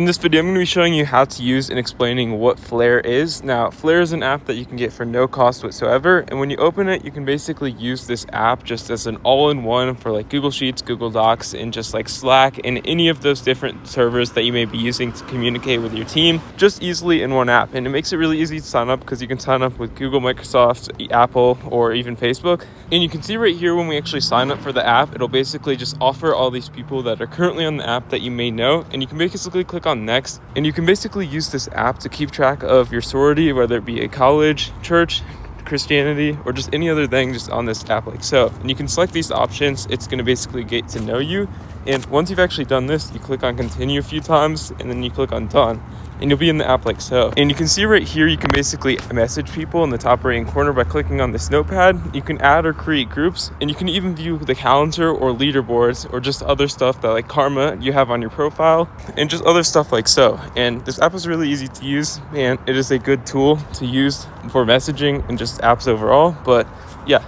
In this video, I'm going to be showing you how to use and explaining what Flare is. Now, Flare is an app that you can get for no cost whatsoever. And when you open it, you can basically use this app just as an all-in-one for like Google Sheets, Google Docs, and just like Slack and any of those different servers that you may be using to communicate with your team just easily in one app. And it makes it really easy to sign up because you can sign up with Google, Microsoft, Apple, or even Facebook. And you can see right here when we actually sign up for the app, it'll basically just offer all these people that are currently on the app that you may know. And you can basically click on next, and you can basically use this app to keep track of your sorority, whether it be a college, church, Christianity, or just any other thing just on this app like so. And you can select these options. It's going to basically get to know you. And once you've actually done this, you click on continue a few times and then you click on done, and you'll be in the app like so. And you can see right here, you can basically message people in the top right hand corner by clicking on this notepad. You can add or create groups, and you can even view the calendar or leaderboards or just other stuff that like karma you have on your profile and just other stuff like so. And this app is really easy to use, and it is a good tool to use for messaging and just apps overall. But yeah,